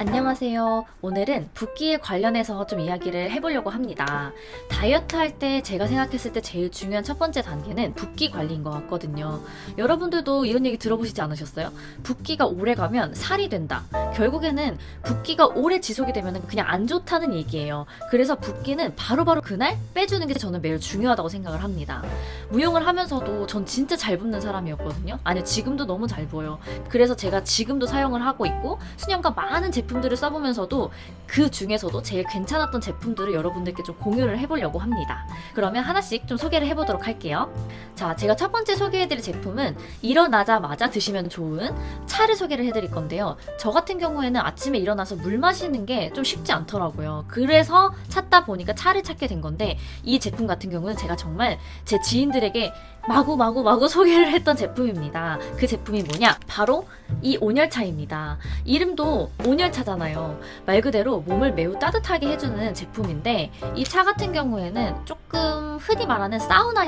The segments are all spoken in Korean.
안녕하세요. 오늘은 붓기에 관련해서 좀 이야기를 해보려고 합니다. 다이어트 할 때 제가 생각했을 때 제일 중요한 첫 번째 단계는 붓기 관리인 것 같거든요. 여러분들도 이런 얘기 들어보시지 않으셨어요? 붓기가 오래 가면 살이 된다. 결국에는 붓기가 오래 지속이 되면 그냥 안 좋다는 얘기예요. 그래서 붓기는 바로바로 그날 빼주는 게 저는 매우 중요하다고 생각을 합니다. 무용을 하면서도 전 진짜 잘 붓는 사람이었거든요. 아니요, 지금도 너무 잘 부어요. 그래서 제가 지금도 사용을 하고 있고 수년과 많은 제품들을 써보면서도 그 중에서도 제일 괜찮았던 제품들을 여러분들께 좀 공유를 해보려고 합니다. 그러면 하나씩 좀 소개를 해보도록 할게요. 자, 제가 첫 번째 소개해드릴 제품은 일어나자마자 드시면 좋은 차를 소개를 해드릴 건데요. 저 같은 경우에는 아침에 일어나서 물 마시는 게 좀 쉽지 않더라고요. 그래서 찾다 보니까 차를 찾게 된 건데, 이 제품 같은 경우는 제가 정말 제 지인들에게 마구 소개를 했던 제품입니다. 그 제품이 뭐냐? 바로 이 온열차입니다. 이름도 온열차잖아요. 말 그대로 몸을 매우 따뜻하게 해주는 제품인데, 이 차 같은 경우에는 조금 흔히 말하는 사우나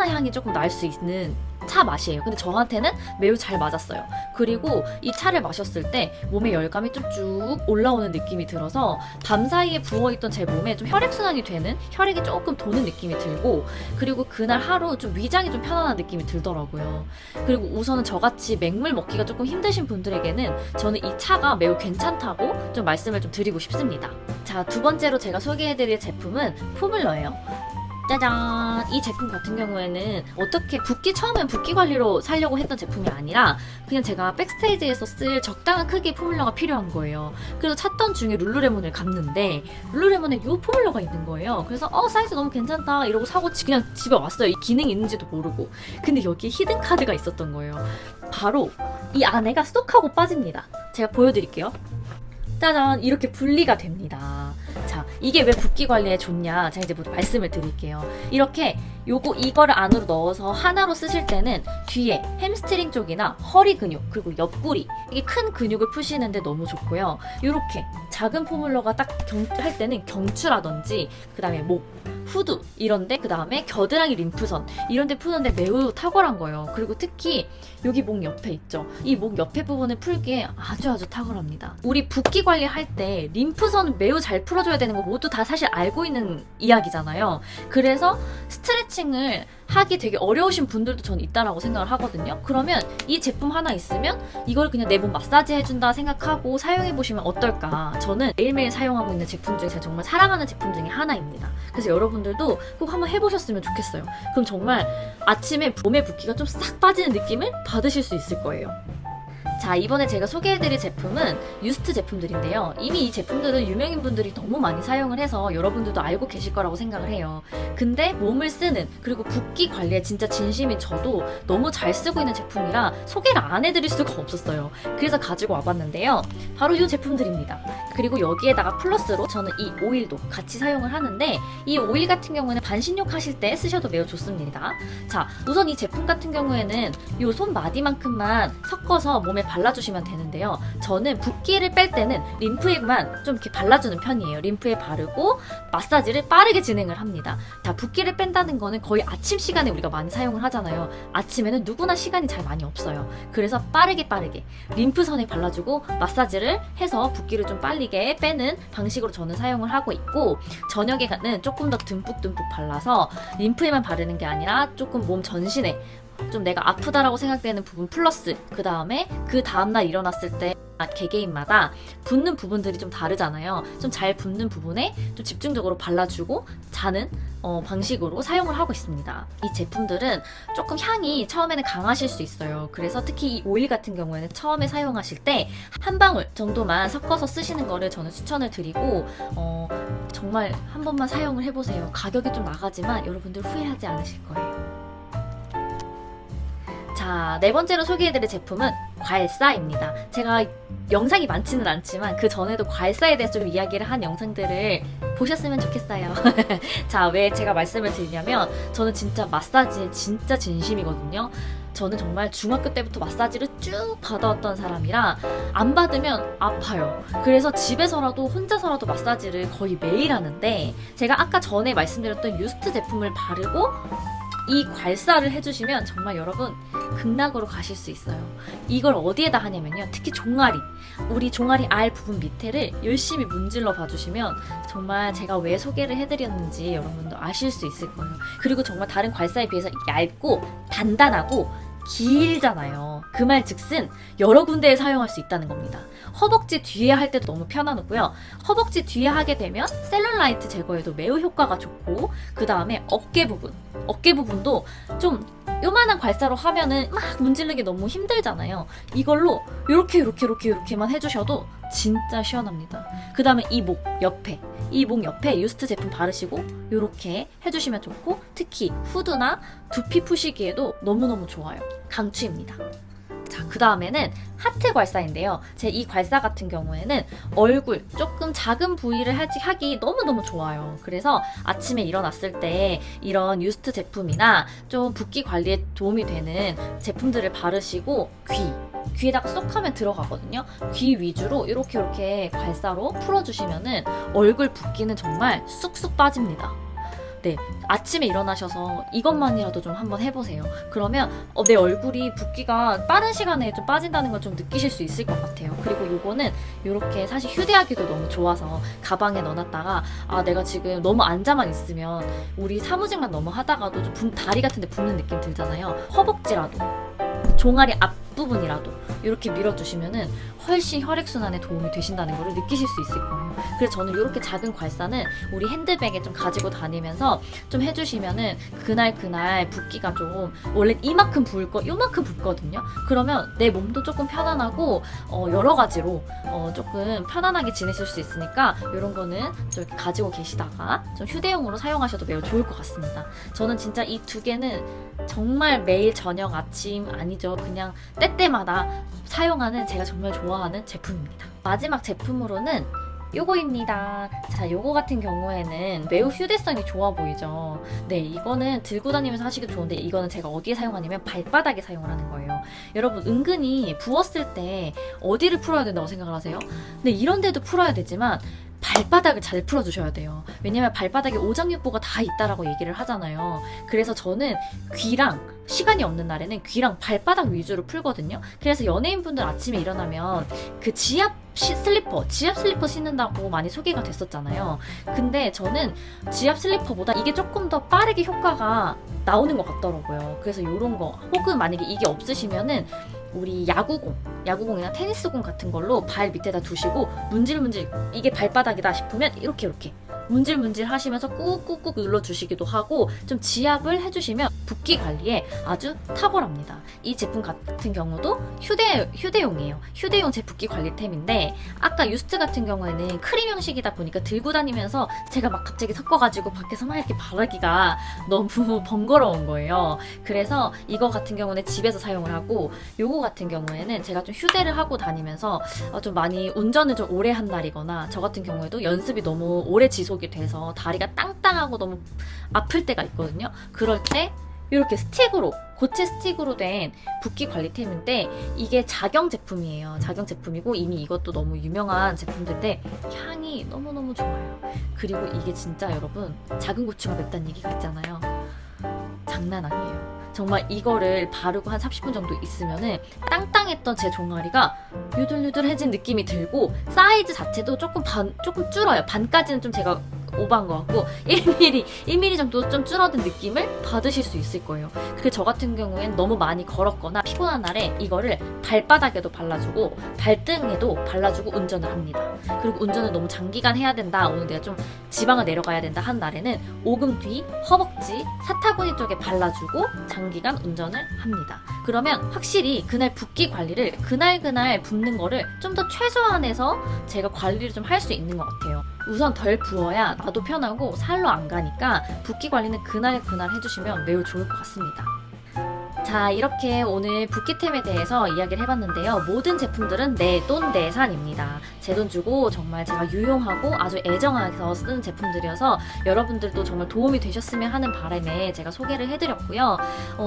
향이 조금 날 수 있는 차 맛이에요. 근데 저한테는 매우 잘 맞았어요. 그리고 이 차를 마셨을 때 몸에 열감이 좀 쭉 올라오는 느낌이 들어서 밤사이에 부어있던 제 몸에 좀 혈액순환이 되는, 혈액이 조금 도는 느낌이 들고, 그리고 그날 하루 좀 위장이 좀 편안한 느낌이 들더라고요. 그리고 우선은 저같이 맹물 먹기가 조금 힘드신 분들에게는 저는 이 차가 매우 괜찮다고 좀 말씀을 좀 드리고 싶습니다. 자, 두 번째로 제가 소개해드릴 제품은 포뮬러예요. 짜잔! 이 제품 같은 경우에는 어떻게 처음엔 붓기 관리로 사려고 했던 제품이 아니라 그냥 제가 백스테이지에서 쓸 적당한 크기의 포뮬러가 필요한 거예요. 그래서 찾던 중에 룰루레몬을 갔는데 룰루레몬에 이 포뮬러가 있는 거예요. 그래서 사이즈 너무 괜찮다 이러고 사고 그냥 집에 왔어요. 이 기능이 있는지도 모르고. 근데 여기에 히든 카드가 있었던 거예요. 바로 이 안에가 쏙 하고 빠집니다. 제가 보여드릴게요. 짜잔! 이렇게 분리가 됩니다. 자, 이게 왜 붓기 관리에 좋냐? 제가 이제 모두 말씀을 드릴게요. 이렇게 이거를 안으로 넣어서 하나로 쓰실 때는 뒤에 햄스트링 쪽이나 허리 근육, 그리고 옆구리, 이게 큰 근육을 푸시는데 너무 좋고요. 이렇게 작은 포뮬러가 딱 할 때는 경추라든지, 그 다음에 목, 후두 이런데, 그 다음에 겨드랑이 림프선 이런데 푸는데 매우 탁월한 거예요. 그리고 특히 여기 목 옆에 있죠. 이 목 옆에 부분을 풀기에 아주 탁월합니다. 우리 붓기 관리할 때 림프선을 매우 잘 풀어줘야 되는 거 모두 다 사실 알고 있는 이야기잖아요. 그래서 스트레칭을 하기 되게 어려우신 분들도 저는 있다라고 생각을 하거든요. 그러면 이 제품 하나 있으면 이걸 그냥 내 몸 마사지 해준다 생각하고 사용해보시면 어떨까. 저는 매일매일 사용하고 있는 제품 중에 제가 정말 사랑하는 제품 중에 하나입니다. 그래서 여러분들도 꼭 한번 해보셨으면 좋겠어요. 그럼 정말 아침에 몸의 붓기가 좀 싹 빠지는 느낌을 받으실 수 있을 거예요. 자, 이번에 제가 소개해드릴 제품은 유스트 제품들인데요. 이미 이 제품들은 유명인분들이 너무 많이 사용을 해서 여러분들도 알고 계실 거라고 생각을 해요. 근데 몸을 쓰는, 그리고 붓기 관리에 진짜 진심인 저도 너무 잘 쓰고 있는 제품이라 소개를 안 해드릴 수가 없었어요. 그래서 가지고 와봤는데요. 바로 이 제품들입니다. 그리고 여기에다가 플러스로 저는 이 오일도 같이 사용을 하는데, 이 오일 같은 경우는 반신욕 하실 때 쓰셔도 매우 좋습니다. 자, 우선 이 제품 같은 경우에는 이 손마디만큼만 섞어서 몸에 발라주시면 되는데요. 저는 붓기를 뺄 때는 림프에만 좀 이렇게 발라주는 편이에요. 림프에 바르고 마사지를 빠르게 진행을 합니다. 자, 붓기를 뺀다는 거는 거의 아침 시간에 우리가 많이 사용을 하잖아요. 아침에는 누구나 시간이 잘 많이 없어요. 그래서 빠르게 림프선에 발라주고 마사지를 해서 붓기를 좀 빨리게 빼는 방식으로 저는 사용을 하고 있고, 저녁에는 조금 더 듬뿍 발라서 림프에만 바르는 게 아니라 조금 몸 전신에 좀 내가 아프다라고 생각되는 부분 플러스, 그 다음날 일어났을 때 개개인마다 붓는 부분들이 좀 다르잖아요. 좀 잘 붓는 부분에 좀 집중적으로 발라주고 자는 방식으로 사용을 하고 있습니다. 이 제품들은 조금 향이 처음에는 강하실 수 있어요. 그래서 특히 이 오일 같은 경우에는 처음에 사용하실 때 한 방울 정도만 섞어서 쓰시는 거를 저는 추천을 드리고, 정말 한 번만 사용을 해보세요. 가격이 좀 나가지만 여러분들 후회하지 않으실 거예요. 자, 네 번째로 소개해드릴 제품은 괄사입니다. 제가 영상이 많지는 않지만 그 전에도 괄사에 대해서 좀 이야기를 한 영상들을 보셨으면 좋겠어요. 자, 왜 제가 말씀을 드리냐면 저는 진짜 마사지에 진짜 진심이거든요. 저는 정말 중학교 때부터 마사지를 쭉 받아왔던 사람이라 안 받으면 아파요. 그래서 집에서라도 혼자서라도 마사지를 거의 매일 하는데, 제가 아까 전에 말씀드렸던 유스트 제품을 바르고 이 괄사를 해주시면 정말 여러분 극락으로 가실 수 있어요. 이걸 어디에다 하냐면요, 특히 종아리, 우리 종아리 알 부분 밑에를 열심히 문질러 봐주시면 정말 제가 왜 소개를 해드렸는지 여러분도 아실 수 있을 거예요. 그리고 정말 다른 괄사에 비해서 얇고 단단하고 길잖아요. 그 말 즉슨 여러 군데에 사용할 수 있다는 겁니다. 허벅지 뒤에 할 때도 너무 편안하고요. 허벅지 뒤에 하게 되면 셀룰라이트 제거에도 매우 효과가 좋고, 그 다음에 어깨 부분도 좀 요만한 괄사로 하면은 막 문지르기 너무 힘들잖아요. 이걸로 요렇게만 해주셔도 진짜 시원합니다. 그 다음에 이 목 옆에 유스트 제품 바르시고 요렇게 해주시면 좋고, 특히 후드나 두피 푸시기에도 너무너무 좋아요. 강추입니다. 자, 그 다음에는 하트 괄사인데요. 제 이 괄사 같은 경우에는 얼굴 조금 작은 부위를 하기 너무너무 좋아요. 그래서 아침에 일어났을 때 이런 유스트 제품이나 좀 붓기 관리에 도움이 되는 제품들을 바르시고 귀에다가 쏙 하면 들어가거든요. 귀 위주로 이렇게 괄사로 풀어주시면은 얼굴 붓기는 정말 쑥쑥 빠집니다. 네, 아침에 일어나셔서 이것만이라도 좀 한번 해보세요. 그러면 내 얼굴이 붓기가 빠른 시간에 좀 빠진다는 걸 좀 느끼실 수 있을 것 같아요. 그리고 요거는 이렇게 사실 휴대하기도 너무 좋아서 가방에 넣어놨다가 내가 지금 너무 앉아만 있으면 우리 사무직만 너무 하다가도 좀 다리 같은 데 붓는 느낌 들잖아요. 허벅지라도 종아리 앞부분이라도 이렇게 밀어주시면은 훨씬 혈액순환에 도움이 되신다는 걸 느끼실 수 있을 거예요. 그래서 저는 이렇게 작은 괄사는 우리 핸드백에 좀 가지고 다니면서 좀 해주시면은 그날 붓기가 좀 원래 이만큼 부을 거 요만큼 붓거든요. 그러면 내 몸도 조금 편안하고 여러 가지로 조금 편안하게 지내실 수 있으니까 이런 거는 좀 이렇게 가지고 계시다가 좀 휴대용으로 사용하셔도 매우 좋을 것 같습니다. 저는 진짜 이 두 개는 정말 매일 저녁 아침 아니죠, 그냥 때때마다 사용하는 제가 정말 좋아하는 제품입니다. 마지막 제품으로는 요거입니다. 자, 요거 같은 경우에는 매우 휴대성이 좋아 보이죠. 네, 이거는 들고 다니면서 하시기 좋은데 이거는 제가 어디에 사용하냐면 발바닥에 사용을 하는 거예요. 여러분 은근히 부었을 때 어디를 풀어야 된다고 생각을 하세요? 근데 이런 데도 풀어야 되지만 발바닥을 잘 풀어주셔야 돼요. 왜냐면 발바닥에 오장육부가 다 있다라고 얘기를 하잖아요. 그래서 저는 귀랑 시간이 없는 날에는 귀랑 발바닥 위주로 풀거든요. 그래서 연예인분들 아침에 일어나면 그 지압 슬리퍼 신는다고 많이 소개가 됐었잖아요. 근데 저는 지압 슬리퍼보다 이게 조금 더 빠르게 효과가 나오는 것 같더라고요. 그래서 이런 거, 혹은 만약에 이게 없으시면은 우리 야구공이나 테니스공 같은 걸로 발 밑에다 두시고 문질문질, 이게 발바닥이다 싶으면 이렇게 문질문질 하시면서 꾹꾹꾹 눌러주시기도 하고 좀 지압을 해주시면 붓기 관리에 아주 탁월합니다. 이 제품 같은 경우도 휴대용이에요. 휴대용 제 붓기 관리템인데 아까 유스트 같은 경우에는 크림 형식이다 보니까 들고 다니면서 제가 막 갑자기 섞어가지고 밖에서 막 이렇게 바르기가 너무 번거로운 거예요. 그래서 이거 같은 경우는 집에서 사용을 하고, 요거 같은 경우에는 제가 좀 휴대를 하고 다니면서 좀 많이 운전을 좀 오래 한 날이거나 저 같은 경우에도 연습이 너무 오래 지속이 돼서 다리가 땅땅하고 너무 아플 때가 있거든요. 그럴 때 이렇게 고체 스틱으로 된 붓기 관리템인데 이게 작용 제품이에요. 작용 제품이고 이미 이것도 너무 유명한 제품인데 향이 너무너무 좋아요. 그리고 이게 진짜 여러분, 작은 고추가 맵다는 얘기가 있잖아요. 장난 아니에요. 정말 이거를 바르고 한 30분 정도 있으면은 땅땅했던 제 종아리가 유들유들해진 느낌이 들고, 사이즈 자체도 조금 줄어요. 반까지는 좀 제가 오버한 것 같고 1mm 정도 좀 줄어든 느낌을 받으실 수 있을 거예요. 그래서 저 같은 경우엔 너무 많이 걸었거나 피곤한 날에 이거를 발바닥에도 발라주고 발등에도 발라주고 운전을 합니다. 그리고 운전을 너무 장기간 해야 된다, 오늘 내가 좀 지방을 내려가야 된다 한 날에는 오금 뒤, 허벅지, 사타구니 쪽에 발라주고 장기간 운전을 합니다. 그러면 확실히 그날 붓기 관리를 그날 붓는 거를 좀 더 최소한해서 제가 관리를 좀 할 수 있는 것 같아요. 우선 덜 부어야 나도 편하고 살로 안 가니까 붓기 관리는 그날 해주시면 매우 좋을 것 같습니다. 자, 이렇게 오늘 붓기템에 대해서 이야기를 해봤는데요. 모든 제품들은 내 돈 내산입니다. 제 돈 주고 정말 제가 유용하고 아주 애정해서 쓰는 제품들이어서 여러분들도 정말 도움이 되셨으면 하는 바람에 제가 소개를 해드렸고요.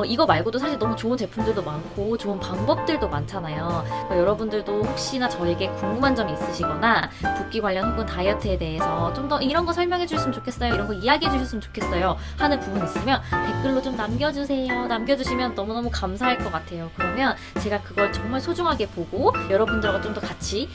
이거 말고도 사실 너무 좋은 제품들도 많고 좋은 방법들도 많잖아요. 여러분들도 혹시나 저에게 궁금한 점이 있으시거나 붓기 관련 혹은 다이어트에 대해서 좀 더 이런 거 설명해 주셨으면 좋겠어요, 이런 거 이야기해 주셨으면 좋겠어요 하는 부분 있으면 댓글로 좀 남겨주세요. 남겨주시면 너무너무 감사할 것 같아요. 그러면 제가 그걸 정말 소중하게 보고 여러분들과 좀 더 같이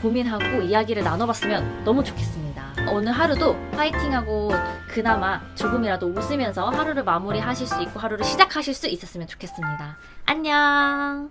고민하고 이야기를 나눠봤으면 너무 좋겠습니다. 오늘 하루도 파이팅하고 그나마 조금이라도 웃으면서 하루를 마무리하실 수 있고 하루를 시작하실 수 있었으면 좋겠습니다. 안녕.